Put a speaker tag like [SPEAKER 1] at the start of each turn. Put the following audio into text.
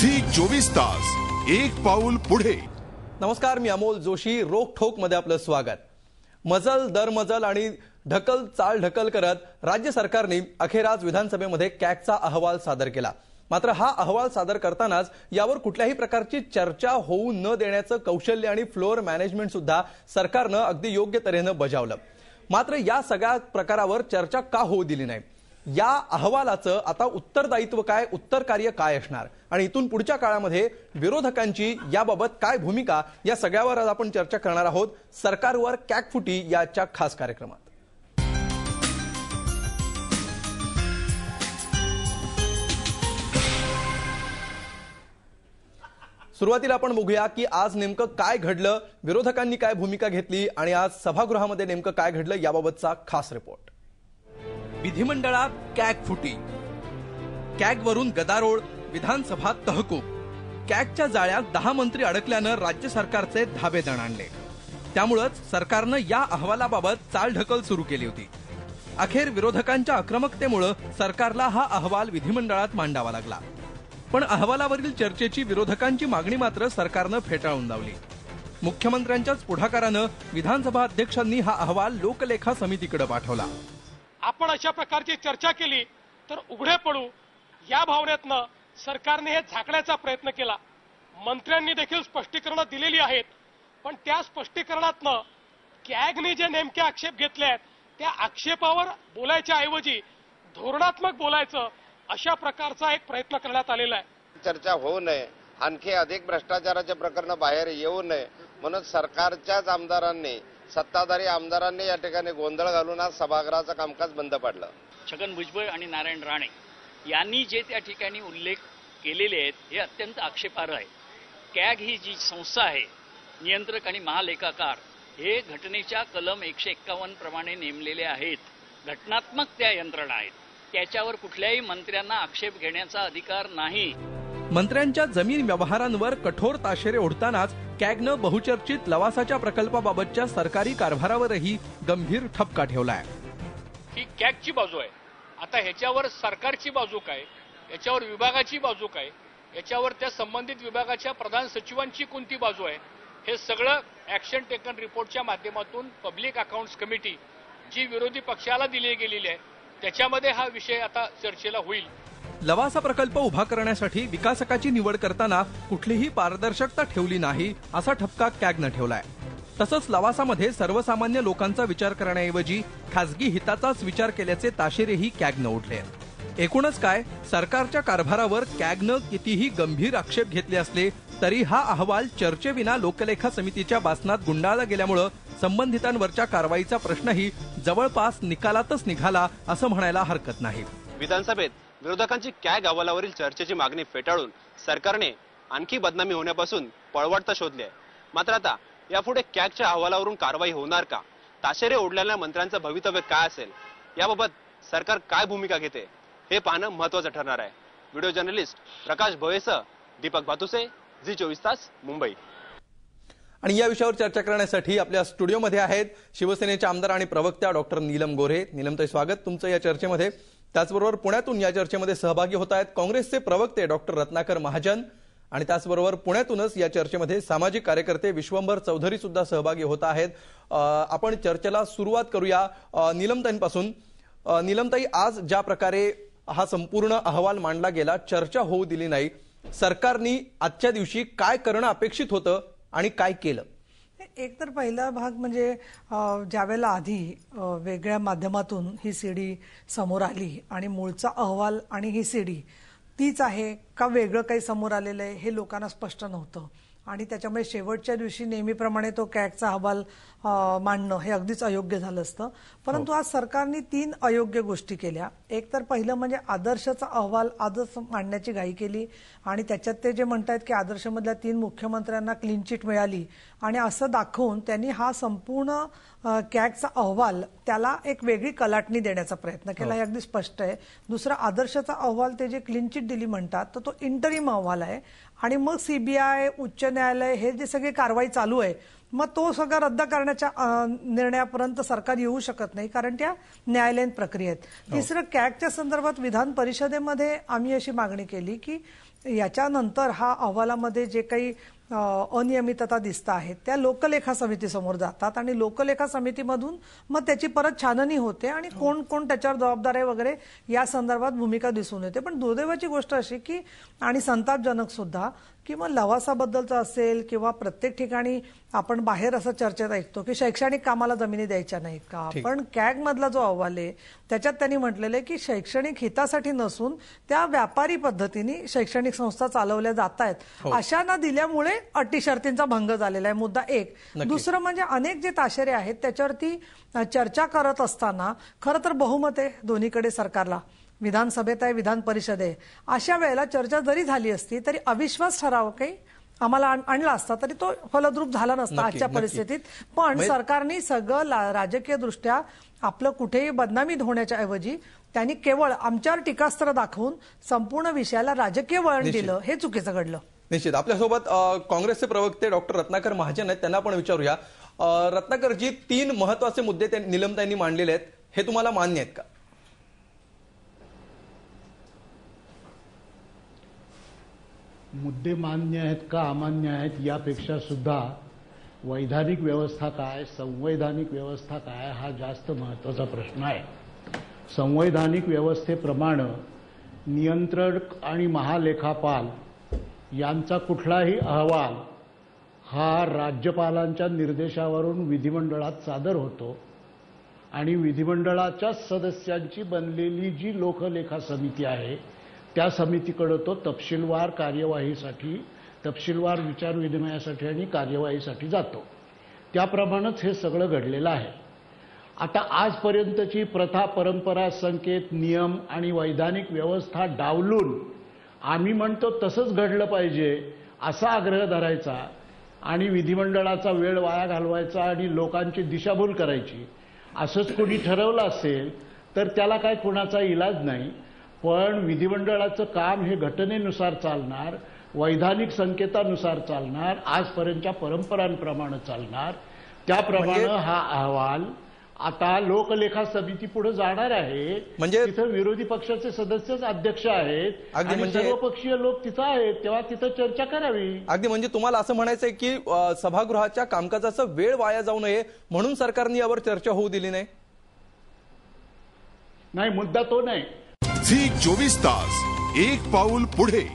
[SPEAKER 1] Zee 24 तास एक पाऊल पुढे।
[SPEAKER 2] नमस्कार, मी अमोल जोशी। रोखठोक मध्ये आपलं स्वागत। मजल दरमजल आणि ढकल चाल ढकल करत राज्य सरकारने अखेर आज विधानसभेमध्ये कॅगचा अहवाल सादर केला। मात्र हा अहवाल सादर करतानाच यावर कुठल्याही प्रकारची चर्चा होऊ न देण्याचं कौशल्य आणि फ्लोअर मॅनेजमेंट सुद्धा सरकारनं अगदी योग्य तऱ्हेनं बजावलं। मात्र या सगळ्या प्रकारावर चर्चा का होऊ दिली नाही? या अहवालाचं आता उत्तरदायित्व काय, उत्तर कार्य काय असणार आणि इथून पुढच्या काळामध्ये विरोधकांची याबाबत काय भूमिका, या सगळ्यावर आज आपण चर्चा करणार आहोत सरकारवर कॅगफुटी याच्या खास कार्यक्रमात। सुरुवातीला आपण बघूया की आज नेमकं काय घडलं, विरोधकांनी काय भूमिका घेतली आणि आज सभागृहामध्ये नेमकं काय घडलं याबाबतचा खास रिपोर्ट। विधिमंडळात कॅगफुटी, कॅगवरून गदारोळ, विधानसभा तहकूब। कॅगच्या जाळ्यात 10 मंत्री अडकल्यानं राज्य सरकारचे धाबे दणाणले। त्यामुळेच सरकारनं या अहवालाबाबत चालढकल सुरू केली होती। अखेर विरोधकांच्या आक्रमकतेमुळे सरकारला हा अहवाल विधिमंडळात मांडावा लागला। पण अहवालावरील चर्चेची विरोधकांची मागणी मात्र सरकारनं फेटाळून लावली। मुख्यमंत्र्यांच्याच पुढाकारानं विधानसभा अध्यक्षांनी हा अहवाल लोकलेखा समितीकडे पाठवला।
[SPEAKER 3] आपण अशा प्रकारची चर्चा केली तर उघडे पडू या भावनेतनं सरकारने हे झाकण्याचा प्रयत्न केला। मंत्र्यांनी देखील स्पष्टीकरणं दिलेली आहेत, पण त्या स्पष्टीकरणातनं कॅगने जे नेमके आक्षेप घेतले आहेत त्या आक्षेपावर बोलायच्या ऐवजी धोरणात्मक बोलायचं अशा प्रकारचा एक प्रयत्न करण्यात आलेला आहे।
[SPEAKER 4] चर्चा होऊ नये, आणखी अधिक भ्रष्टाचाराचे प्रकरण बाहेर येऊ नये म्हणून सरकारच्याच आमदारांनी, सत्ताधारी आमदारांनी या ठिकाणी गोंधळ घालून आज सभागृहाचं कामकाज बंद पाडलं।
[SPEAKER 5] छगन भुजबळ आणि नारायण राणे यांनी जे त्या ठिकाणी उल्लेख केलेले आहेत हे अत्यंत आक्षेपार्ह आहे। कॅग ही जी संस्था आहे, नियंत्रक आणि महालेखाकार, हे घटनेच्या कलम 151 प्रमाणे नेमलेले आहेत। घटनात्मक त्या यंत्रणा आहेत, त्याच्यावर कुठल्याही मंत्र्यांना आक्षेप घेण्याचा अधिकार नाही।
[SPEAKER 2] मंत्र्यांच्या जमीन व्यवहारांवर कठोर ताशेरे ओढतानाच कॅगनं बहुचर्चित लवासाच्या प्रकल्पाबाबतच्या सरकारी कारभारावरही गंभीर ठपका ठेवलाय।
[SPEAKER 3] ही कॅगची बाजू आहे। आता ह्याच्यावर सरकारची बाजू काय, याच्यावर विभागाची बाजू काय, याच्यावर त्या संबंधित विभागाच्या प्रधान सचिवांची कोणती बाजू आहे, हे सगळं ऍक्शन टेकन रिपोर्टच्या माध्यमातून पब्लिक अकाउंट्स कमिटी जी विरोधी पक्षाला दिली गेलेली आहे त्याच्यामध्ये हा विषय आता चर्चेला होईल।
[SPEAKER 2] लवासा प्रकल्प उभा करण्यासाठी विकासकाची निवड करताना कुठलीही पारदर्शकता ठेवली नाही असा ठपका कॅगनं ठेवलाय। तसंच लवासामध्ये सर्वसामान्य लोकांचा विचार करण्याऐवजी खासगी हिताचाच विचार केल्याचे ताशेरेही कॅगनं ओढले। एकूणच काय, सरकारच्या कारभारावर कॅगनं कितीही गंभीर आक्षेप घेतले असले तरी हा अहवाल चर्चेविना लोकलेखा समितीच्या बासनात गुंडाळला गेल्यामुळे संबंधितांवरच्या कारवाईचा प्रश्नही जवळपास निकालातच निघाला असं म्हणायला हरकत नाही।
[SPEAKER 6] विधानसभेत विरोधकांची कॅग अहवालावरील चर्चेची मागणी फेटाळून सरकारने आणखी बदनामी होण्यापासून पळवाट शोधली आहे। मात्र आता यापुढे कॅगच्या अहवालावरून कारवाई होणार का, ताशेरे ओढलेल्या मंत्र्यांचं भवितव्य काय असेल, याबाबत सरकार काय भूमिका घेते हे पाहणं महत्त्वाचं ठरणार आहे। व्हिडिओ जर्नलिस्ट प्रकाश भोयेसह दीपक भातुसे, झी 24 तास, मुंबई।
[SPEAKER 2] आणि या विषयावर चर्चा करण्यासाठी आपल्या स्टुडिओमध्ये आहेत शिवसेनेच्या आमदार आणि प्रवक्त्या डॉक्टर नीलम गोऱ्हे। नीलमताई, स्वागत तुमचं या चर्चेमध्ये। त्याचबरोबर पुण्यातून या चर्चेमध्ये सहभागी होत आहेत काँग्रेसचे प्रवक्ते डॉक्टर रत्नाकर महाजन आणि त्याचबरोबर पुण्यातूनच या चर्चेमध्ये सामाजिक कार्यकर्ते विश्वंभर चौधरी सुद्धा सहभागी होत आहेत। आपण चर्चेला सुरुवात करूया नीलमताईंपासून। नीलमताई, आज ज्या प्रकारे हा संपूर्ण अहवाल मांडला गेला, चर्चा होऊ दिली नाही, सरकारने आजच्या दिवशी काय करणं अपेक्षित होतं आणि काय केलं?
[SPEAKER 7] एक तर पहिला भाग म्हणजे ज्यावेळेला आधी वेगळ्या माध्यमातून ही सीडी समोर आली आणि मूळचा अहवाल आणि ही सीडी तीच आहे का वेगळं काही समोर आलेलं आहे हे लोकांना स्पष्ट नव्हतं आणि त्याच्यामुळे शेवटच्या दिवशी नेहमीप्रमाणे तो कॅगचा अहवाल मांडणं हे अगदीच अयोग्य झालं असतं। परंतु आज सरकारने 3 अयोग्य गोष्टी केल्या। एक तर पहिलं म्हणजे आदर्शचा अहवाल आजच मांडण्याची घाई केली आणि त्याच्यात ते जे म्हणतात की आदर्शमधल्या 3 मुख्यमंत्र्यांना क्लीन चिट मिळाली आणि असं दाखवून त्यांनी हा संपूर्ण कॅगचा अहवाल त्याला एक वेगळी कलाटणी देण्याचा प्रयत्न केला, हे अगदी स्पष्ट आहे। दुसरा, आदर्शचा अहवाल ते जे क्लीन चिट दिली म्हणतात तर तो इंटरिम अहवाल आहे आणि मग सीबीआय, उच्च न्यायालय हे जे सगळे कारवाई चालू आहे मग तो सगळं रद्द करण्याच्या निर्णयापर्यंत सरकार येऊ शकत नाही, कारण त्या न्यायालयीन प्रक्रियेत। तिसरं, कॅगच्या संदर्भात विधान परिषदेमध्ये आम्ही अशी मागणी केली की याच्यानंतर हा अहवालामध्ये जे काही अनियमितता दिसत आहेत त्या लोकलेखा समितीसमोर जातात आणि लोकलेखा समितीमधून मग त्याची परत छाननी होते आणि कोण कोण त्याच्यावर जबाबदार आहे वगैरे या संदर्भात भूमिका दिसून येते. पण दुर्दैवाची गोष्ट अशी की आणि संतापजनक सुद्धा की मग लवासाबद्दलचं असेल किंवा प्रत्येक ठिकाणी आपण बाहेर असं चर्चेत ऐकतो की शैक्षणिक कामाला जमिनी द्यायच्या नाहीत का. पण कॅग मधला जो अहवाल आहे त्याच्यात त्यांनी म्हटलेलं आहे की शैक्षणिक हितासाठी नसून त्या व्यापारी पद्धतीने शैक्षणिक संस्था चालवल्या जात आहेत अशा न दिल्यामुळे अटी शर्तींचा भंग झालेला आहे. मुद्दा एक. दुसरं म्हणजे अनेक जे ताशेरे आहेत त्याच्यावरती चर्चा करत असताना खरं तर बहुमत आहे दोन्हीकडे सरकारला, विधानसभेत आहे विधान परिषद आहे. अशा वेळेला चर्चा जरी झाली असती तरी अविश्वास ठराव काही आम्हाला आणला असता तरी तो फलद्रूप झाला नसता आजच्या परिस्थितीत. पण सरकारने सगळं राजकीय दृष्ट्या आपलं कुठेही बदनामी होण्याच्या ऐवजी त्यांनी केवळ आमच्यावर टीकास्त्र दाखवून संपूर्ण विषयाला राजकीय वळण दिलं, हे चुकीचं घडलं.
[SPEAKER 2] निश्चित. आपल्यासोबत काँग्रेसचे प्रवक्ते डॉक्टर रत्नाकर महाजन आहेत, त्यांना आपण विचारूया. रत्नाकरजी, 3 महत्वाचे मुद्दे निलमताईंनी मांडलेले आहेत, हे तुम्हाला मान्य आहेत का?
[SPEAKER 8] मुद्दे मान्य आहेत का अमान्य आहेत यापेक्षा सुद्धा वैधानिक व्यवस्था काय, संवैधानिक व्यवस्था काय, हा जास्त महत्त्वाचा प्रश्न आहे. संवैधानिक व्यवस्थेप्रमाणे नियंत्रक आणि महालेखापाल यांचा कुठलाही अहवाल हा राज्यपालांच्या निर्देशावरून विधिमंडळात सादर होतो आणि विधिमंडळाच्या सदस्यांची बनलेली जी लोकलेखा समिती आहे त्या समितीकडे तो तपशीलवार कार्यवाहीसाठी, तपशीलवार विचारविनिमयासाठी आणि कार्यवाहीसाठी जातो. त्याप्रमाणेच हे सगळं घडलेलं आहे. आता आजपर्यंतची प्रथा, परंपरा, संकेत, नियम आणि वैधानिक व्यवस्था डावलून आम्ही म्हणतो तसंच घडलं पाहिजे असा आग्रह धरायचा आणि विधिमंडळाचा वेळ वाया घालवायचा आणि लोकांची दिशाभूल करायची असंच कोणी ठरवलं असेल तर त्याला काय कोणाचा इलाज नाही. पण विधिमंडळाचं काम हे घटनेनुसार चालणार, वैधानिक संकेतानुसार चालणार, आजपर्यंतच्या परंपरांप्रमाणे चालणार. त्याप्रमाणे हा अहवाल आता लोकलेखा समिती पुढे जाणार आहे. म्हणजे तिथं विरोधी पक्षाचे सदस्यच अध्यक्ष आहेत आणि सर्वपक्षीय लोक तिथं आहेत, तेव्हा तिथं चर्चा करावी.
[SPEAKER 2] अगदी. म्हणजे तुम्हाला असं म्हणायचंय की सभागृहाच्या कामकाजाचा वेळ वाया जाऊ नये म्हणून सरकारने यावर चर्चा होऊ दिली नाही?
[SPEAKER 8] नाही, मुद्दा तो नाही.
[SPEAKER 1] झी 24 तास, एक पाऊल पुढे.